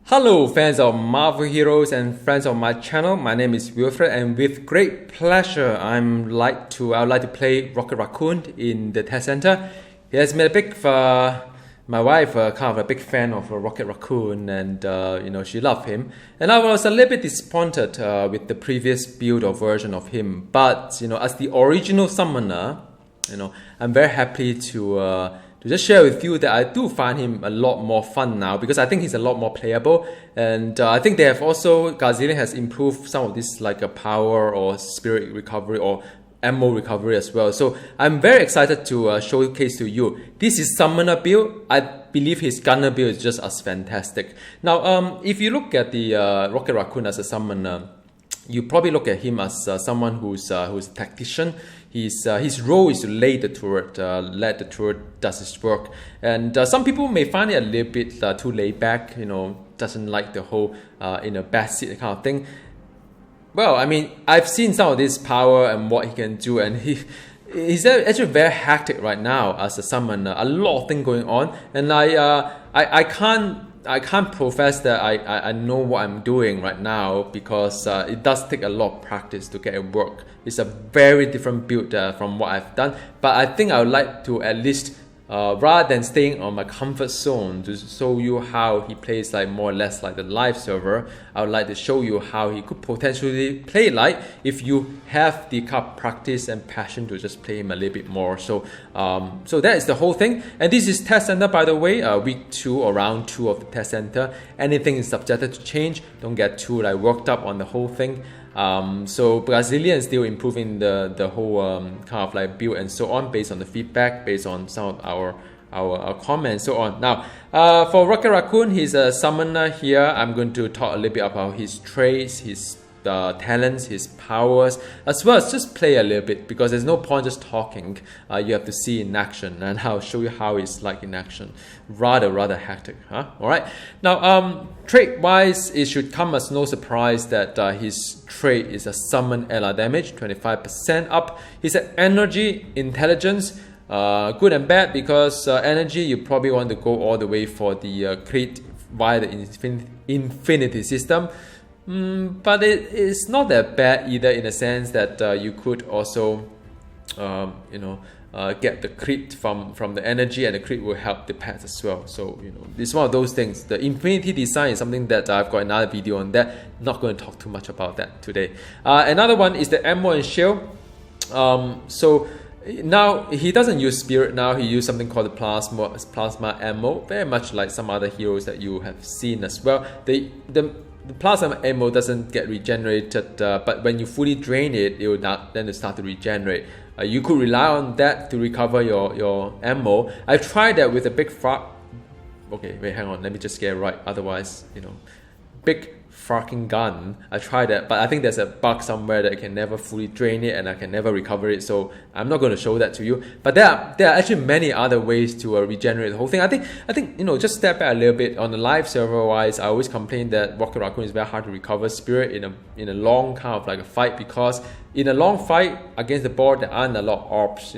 Hello fans of Marvel heroes and friends of my channel. My name is Wilfred and with great pleasure I would like to play Rocket Raccoon in the test center. He has made a big my wife kind of a big fan of Rocket Raccoon, and she loved him, and I was a little bit disappointed with the previous build or version of him, but as the original summoner, I'm very happy to just share with you that I do find him a lot more fun now, because I think he's a lot more playable, and I think they have also, Gazillion has improved some of this like a power or spirit recovery or ammo recovery as well. So I'm very excited to showcase to you. This is summoner build. I believe his gunner build is just as fantastic. Now if you look at the Rocket Raccoon as a summoner, you probably look at him as someone who's a tactician. His role is to lay the turret, let the turret does its work. And some people may find it a little bit too laid back, doesn't like the whole in a backseat kind of thing. Well, I mean, I've seen some of this power and what he can do, and he's actually very hectic right now as a summoner. A lot of things going on, and I can't profess that I know what I'm doing right now, because it does take a lot of practice to get it work. It's a very different build from what I've done, but I think I would like to at least rather than staying on my comfort zone to show you how he plays like more or less like the live server, I would like to show you how he could potentially play like if you have the kind of practice and passion to just play him a little bit more. So so that is the whole thing, and this is test center, by the way, week 2 or round 2 of the test center. Anything is subjected to change. Don't get too like worked up on the whole thing. So Brazilian is still improving the whole kind of like build and so on, based on the feedback, based on some of our comments, so on. Now for Rocket Raccoon, he's a summoner here. I'm going to talk a little bit about his traits, his talents, his powers, as well as just play a little bit, because there's no point just talking. You have to see in action, and I'll show you how it's like in action. Rather hectic, huh? Alright, now trait wise, it should come as no surprise that his trait is a summon LR damage, 25% up. He's an energy, intelligence, good and bad, because energy, you probably want to go all the way for the crit via the infinity system. But it is not that bad either, in a sense that you could also get the crit from the energy, and the crit will help the pets as well. So it's one of those things. The infinity design is something that I've got another video on that. Not going to talk too much about that today. Another one is the ammo and shield. So now he doesn't use spirit. Now he uses something called the plasma ammo, very much like some other heroes that you have seen as well. The plasma ammo doesn't get regenerated, but when you fully drain it, it will then start to regenerate. You could rely on that to recover your ammo. I've tried that with a big okay, wait, hang on, let me just get it right. Otherwise, big fucking gun. I tried that, but I think there's a bug somewhere that I can never fully drain it, and I can never recover it. So I'm not going to show that to you. But there are actually many other ways to regenerate the whole thing. I think just step back a little bit on the live server wise. I always complain that Rocket Raccoon is very hard to recover spirit in a long kind of like a fight, because in a long fight against the board there aren't a lot of orbs.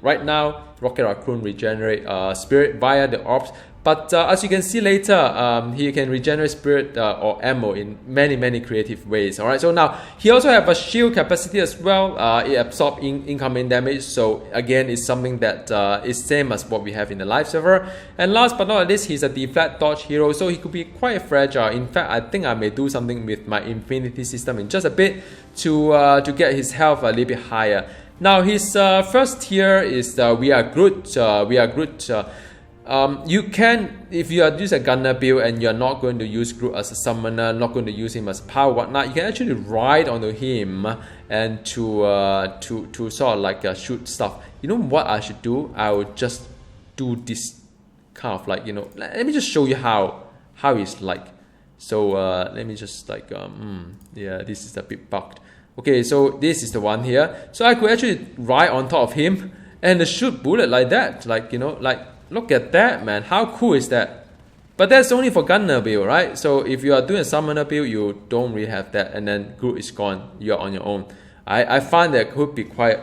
Right now Rocket Raccoon regenerate spirit via the orbs. But as you can see later, he can regenerate spirit or ammo in many creative ways. Alright, so now he also have a shield capacity as well. It absorbs incoming damage. So again, it's something that is same as what we have in the live server. And last but not least, he's a deflect dodge hero, so he could be quite fragile. In fact, I think I may do something with my infinity system in just a bit to get his health a little bit higher. Now his first tier is We Are Groot. You can, if you are using a gunner build and you're not going to use Groot as a summoner, not going to use him as power, whatnot, you can actually ride onto him and to sort of like shoot stuff. You know what I should do? I would just do this kind of like, let me just show you how it's like. So let me just like yeah, this is a bit bugged. Okay, so this is the one here. So I could actually ride on top of him and shoot bullet like that, like look at that, man. How cool is that? But that's only for gunner build, right? So if you are doing a summoner build, you don't really have that, and then Groot is gone. You're on your own. I find that could be quite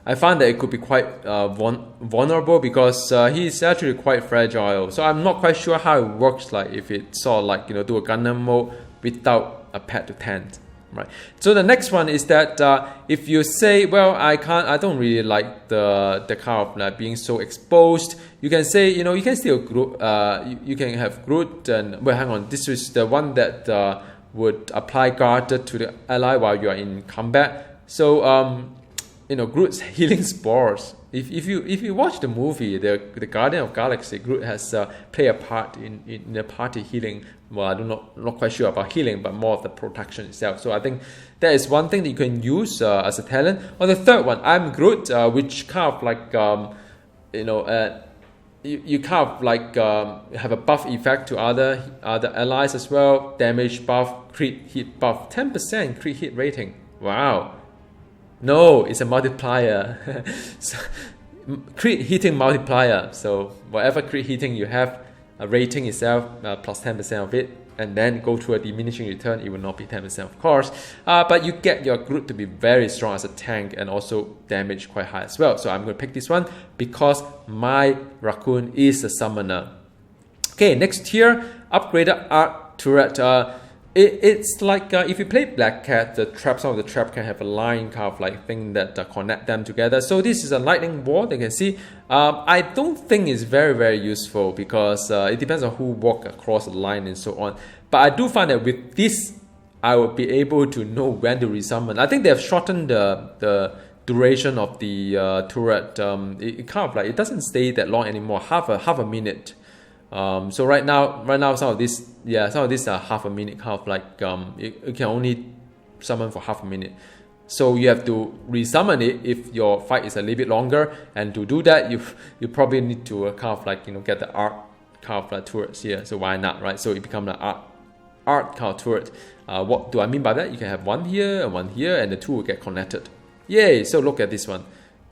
I find that it could be quite vulnerable because he's actually quite fragile. So I'm not quite sure how it works, like if it's sort of like, you know, do a gunner mode without a pad to tent. Right. So the next one is that if you say, well, I don't really like the kind of like being so exposed, you can say, you know, you can still group, you can have Groot and, well, hang on, this is the one that would apply guard to the ally while you are in combat. So you know, Groot's healing spores. If you watch the movie, the Guardian of Galaxy, Groot has played a part in the party healing. Well, I'm not quite sure about healing, but more of the protection itself. So I think that is one thing that you can use as a talent. Or the third one, I'm Groot, which kind of like you know, you kind of like have a buff effect to other allies as well. Damage buff, crit hit buff, 10% crit hit rating. Wow. No, it's a multiplier. So, crit hitting multiplier. So whatever crit hitting you have, a rating itself plus 10% of it, and then go to a diminishing return, it will not be 10% of course. But you get your Groot to be very strong as a tank and also damage quite high as well. So I'm going to pick this one because my Raccoon is a summoner. Okay, next tier, upgraded Arc Turret. It's like if you play Black Cat, some of the trap can have a line kind of like thing that connect them together. So this is a lightning wall. You can see. I don't think it's very useful because it depends on who walk across the line and so on. But I do find that with this, I will be able to know when to resummon. I think they have shortened the duration of the turret. It kind of like it doesn't stay that long anymore. Half a minute. So right now some of these are half a minute, kind of like you can only summon for half a minute. So you have to resummon it if your fight is a little bit longer, and to do that you probably need to kind of like, you know, get the arc kind of like turrets here. So why not, right? So it becomes an arc kind of turret. What do I mean by that? You can have one here, and the two will get connected. Yay! So look at this one.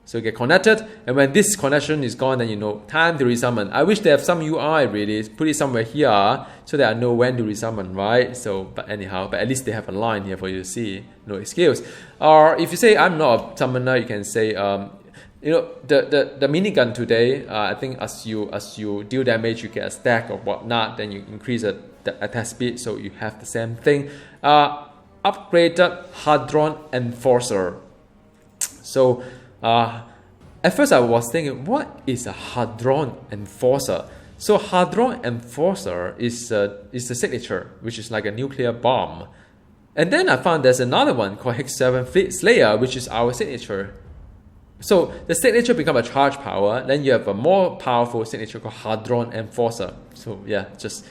So you get connected, and when this connection is gone, then you know time to resummon. I wish they have some UI really, put it somewhere here so that I know when to resummon, right? So, but at least they have a line here for you to see, no excuse. Or if you say I'm not a summoner, you can say, you know, the minigun today. I think as you deal damage, you get a stack or whatnot. Then you increase the attack speed, so you have the same thing. Upgraded Hadron Enforcer. So. At first I was thinking, what is a Hadron Enforcer? So Hadron Enforcer is a signature, which is like a nuclear bomb. And then I found there's another one called Hex-7 Fleet Slayer, which is our signature. So the signature become a charge power, then you have a more powerful signature called Hadron Enforcer. So yeah, just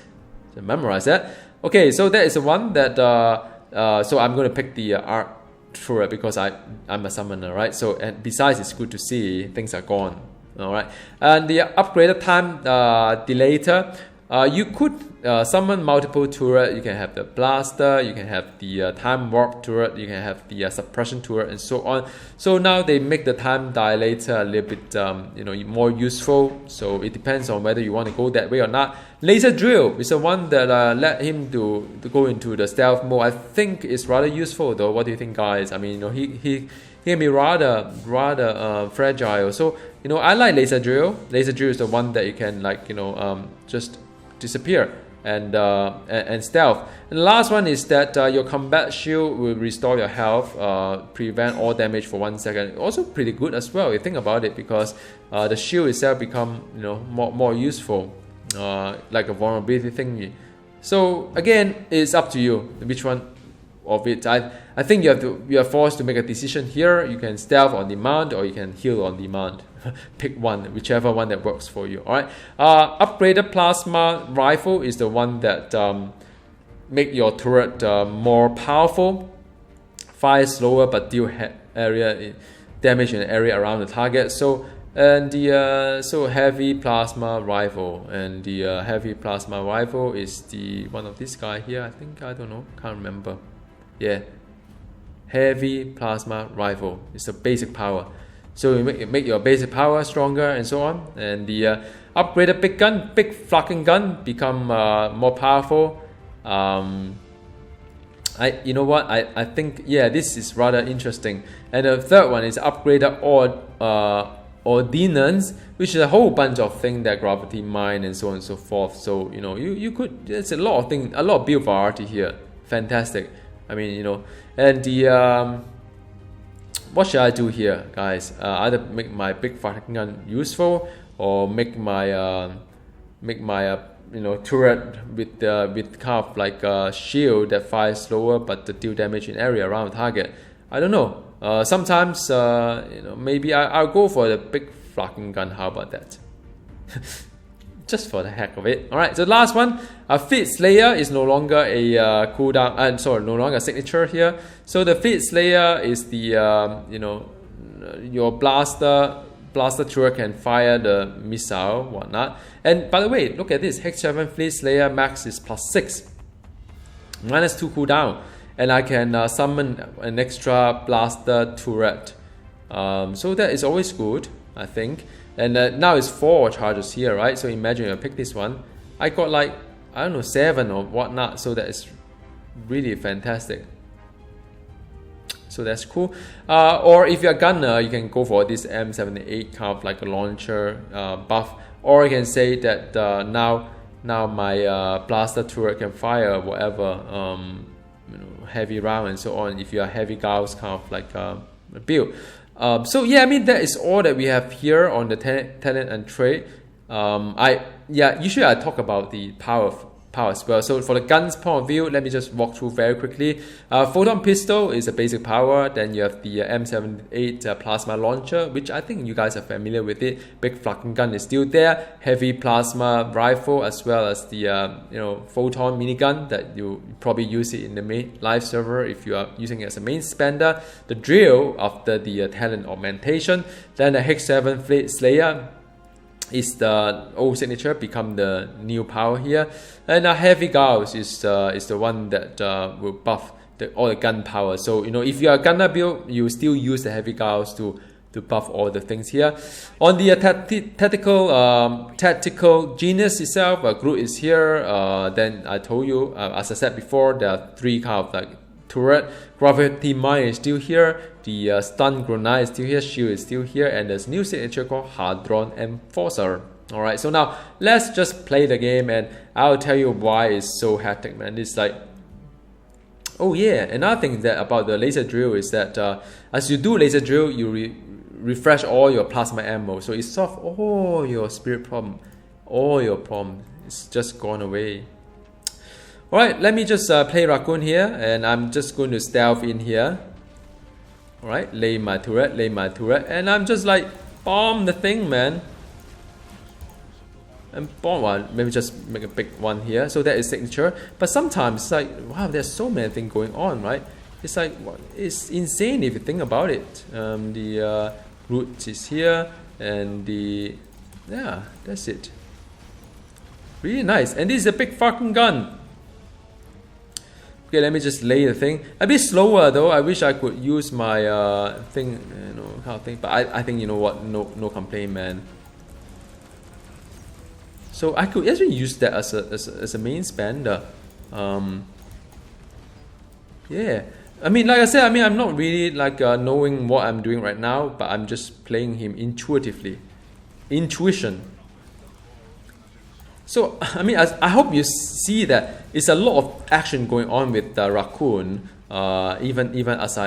memorize that. Okay, so that is the one that, so I'm going to pick the Arc Turret because I'm a summoner, right? So, and besides, it's good to see things are gone. All right, and the upgraded time delator. You could summon multiple turret. You can have the blaster, you can have the time warp turret, you can have the suppression turret, and so on. So now they make the time dilator a little bit, you know, more useful. So it depends on whether you want to go that way or not. Laser drill is the one that let him to go into the stealth mode. I think it's rather useful though. What do you think, guys? I mean, you know, he can be rather fragile. So, you know, I like laser drill. Laser drill is the one that you can, like, you know, just disappear and stealth. And the last one is that your combat shield will restore your health, prevent all damage for 1 second. Also pretty good as well, you think about it, because the shield itself become, you know, more useful, like a vulnerability thingy. So again, it's up to you which one of it. I think you are forced to make a decision here. You can stealth on demand or you can heal on demand. Pick one, whichever one that works for you. All right. Upgraded plasma rifle is the one that make your turret more powerful, fire slower, but deal damage in the area around the target. So and the so heavy plasma rifle, and the heavy plasma rifle is the one of this guy here. I think, I don't know, can't remember. Yeah, heavy plasma rifle is the basic power. So you make your basic power stronger and so on. And the upgraded big flocking gun become more powerful. You know what, I think, yeah, this is rather interesting. And the third one is upgraded ordnance, which is a whole bunch of things that gravity mine and so on and so forth. So you know, you could, there's a lot of things, a lot of build variety here. Fantastic. I mean, you know, and the what should I do here, guys? Either make my big fucking gun useful, or make my you know, turret with kind of like a shield that fires slower but to deal damage in area around the target. I don't know. Sometimes you know, maybe I'll go for the big fucking gun. How about that? Just for the heck of it. Alright, so the last one, Fleet Slayer is no longer a cooldown, sorry, no longer a signature here. So the Fleet Slayer is the, you know, your blaster turret can fire the missile, whatnot. And by the way, look at this, Hex 7 Fleet Slayer max is +6, -2 cooldown. And I can summon an extra blaster turret. So that is always good, I think. And now it's 4 charges here, right? So imagine I pick this one, I got like, I don't know, 7 or whatnot. So that is really fantastic. So that's cool. Or if you're a gunner, you can go for this M78 kind of like a launcher buff. Or you can say that now my blaster turret can fire whatever you know, heavy round and so on. If you are heavy gauss kind of like build. So yeah, I mean, that is all that we have here on the talent and trait. Usually I talk about the power as well. So for the guns point of view, let me just walk through very quickly. Photon pistol is a basic power. Then you have the M78 plasma launcher, which I think you guys are familiar with it. Big fucking gun is still there. Heavy plasma rifle, as well as the you know, photon minigun that you probably use it in the main live server if you are using it as a main spender. The drill after the talent augmentation. Then the Hex 7 Fleet Slayer is the old signature, become the new power here. And a heavy gauss is the one that will buff all the gun power. So you know, if you are a gunner build, you still use the heavy gauss to buff all the things here. On the tactical genius itself, Groot is here. Then I told you, as I said before, there are 3 kind of like turret. Gravity mine is still here. The stun grenade is still here. Shield is still here. And there's new signature called Hadron Enforcer. Alright, so now let's just play the game and I'll tell you why it's so hectic, man. It's like, oh yeah, another thing that about the laser drill is that as you do laser drill, you refresh all your plasma ammo. So it solves all your spirit problem. All your problem. It's just gone away. Alright, let me just play Raccoon here, and I'm just going to stealth in here. Alright, lay my turret, and I'm just like, bomb the thing, man. And bomb one, maybe just make a big one here. So that is signature. But sometimes it's like, wow, there's so many things going on, right? It's like, it's insane if you think about it. The root is here, and yeah, that's it. Really nice, and this is a big fucking gun. Okay, let me just lay the thing. A bit slower though. I wish I could use my thing, you know, kind of thing. But I think, you know what, no complaint, man. So I could actually use that as a main spender. Yeah. I mean, like I said, I mean, I'm not really like knowing what I'm doing right now, but I'm just playing him intuitively. Intuition. So, I mean, I hope you see that it's a lot of action going on with Raccoon, even as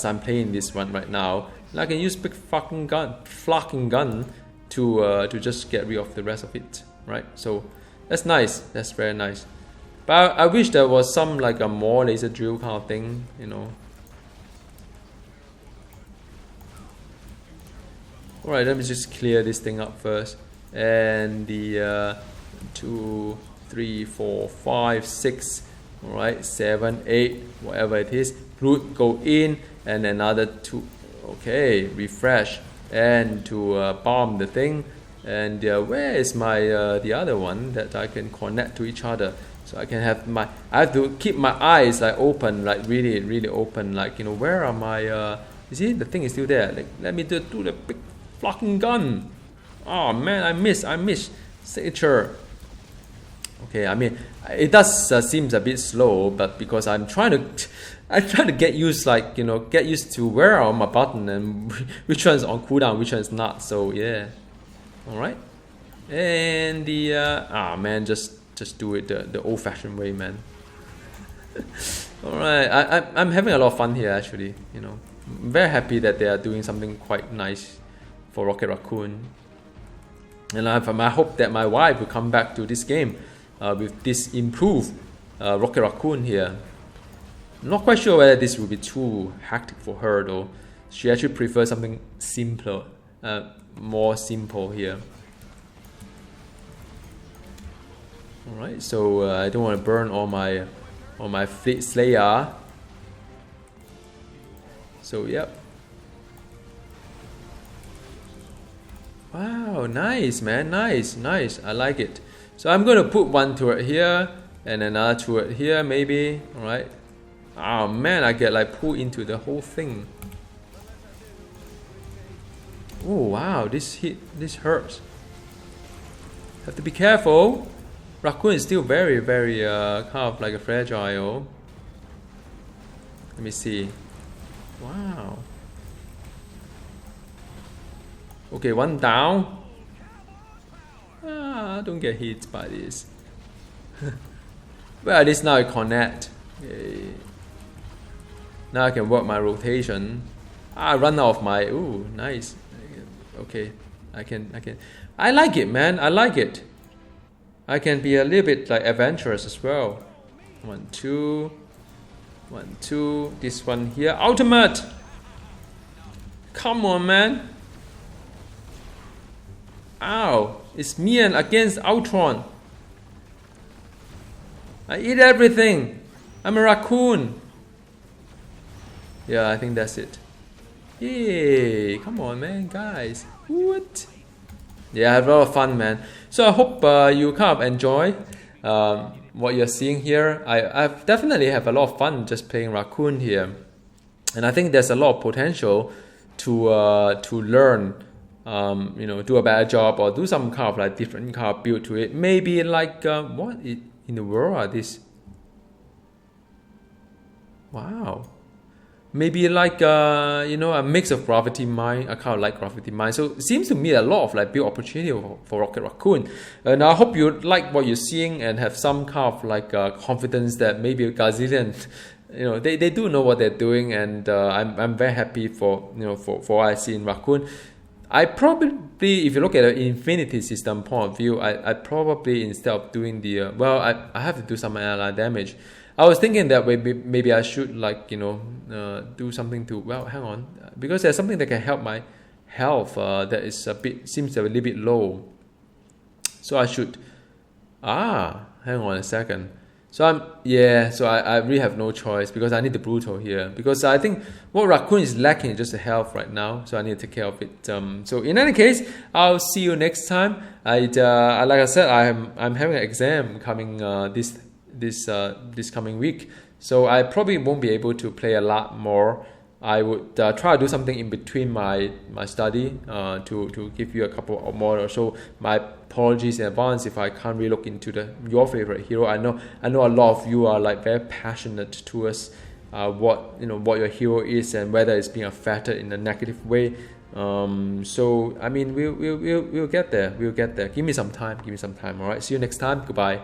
I'm playing this one right now. And I can use big fucking gun to just get rid of the rest of it, right? So that's nice. That's very nice. But I wish there was some like a more laser drill kind of thing, you know. Alright, let me just clear this thing up first. And the 2, 3, 4, 5, 6, alright, 7, 8, whatever it is. Root go in, and another 2. Okay, refresh, and to bomb the thing. And where is my the other one that I can connect to each other? So I can have my, I have to keep my eyes like open, like really open, like, you know, where are my you see the thing is still there. Like, let me do the big fucking gun. Oh man, I miss signature. Okay, I mean, it does seems a bit slow, but because I'm trying to get used, like, you know, get used to where are my button and which one's on cooldown, which one's not. So yeah, all right. And the man, just do it the old-fashioned way, man. All right, I'm having a lot of fun here actually. You know, I'm very happy that they are doing something quite nice for Rocket Raccoon, and I hope that my wife will come back to this game with this improved Rocket Raccoon here. I'm not quite sure whether this will be too hectic for her though. She actually prefers something simpler, more simple here. Alright, so I don't want to burn all my Fleet Slayer. So yep. Wow, nice man, nice. I like it. So I'm gonna put one turret here and another turret here maybe. Alright. Oh man, I get like pulled into the whole thing. Oh wow, this hurts. Have to be careful. Raccoon is still very kind of like a fragile. Let me see. Wow. Okay, one down. Don't get hit by this. Well, at least now I connect. Okay. Now I can work my rotation. I run out of my. Ooh, nice. Okay, I can. I like it, man. I like it. I can be a little bit like adventurous as well. 1, 2, 1, 2. This one here, ultimate. Come on, man. Ow! It's me and against Ultron. I eat everything. I'm a raccoon. Yeah, I think that's it. Yay! Come on, man, guys. What? Yeah, I have a lot of fun, man. So I hope you kind of enjoy what you're seeing here. I've definitely have a lot of fun just playing Raccoon here, and I think there's a lot of potential to learn, you know, do a better job or do some kind of like different kind of build to it. Maybe like what in the world are these? Wow. Maybe like you know, a mix of Gravity Mine. I kind of like Gravity Mine. So it seems to me a lot of like build opportunity for Rocket Raccoon. And I hope you like what you're seeing and have some kind of like confidence that maybe Gazillion, you know, they do know what they're doing. And I'm very happy for, you know, for what I see in Raccoon. I probably, if you look at an infinity system point of view, I probably, instead of doing the well, I have to do some ally damage. I was thinking that maybe I should, like, you know, do something to, well, hang on, because there's something that can help my health that is a bit, seems a little bit low. So I should, hang on a second. So I really have no choice because I need the brutal here, because I think what Raccoon is lacking is just the health right now, so I need to take care of it. So in any case, I'll see you next time. Like I said, I'm having an exam coming this coming week, so I probably won't be able to play a lot more. I would try to do something in between my study to give you a couple or more or so. My apologies in advance if I can't really look into your favorite hero. I know a lot of you are like very passionate towards what your hero is and whether it's being affected in a negative way. So I mean, we'll get there. We'll get there. Give me some time. All right. See you next time. Goodbye.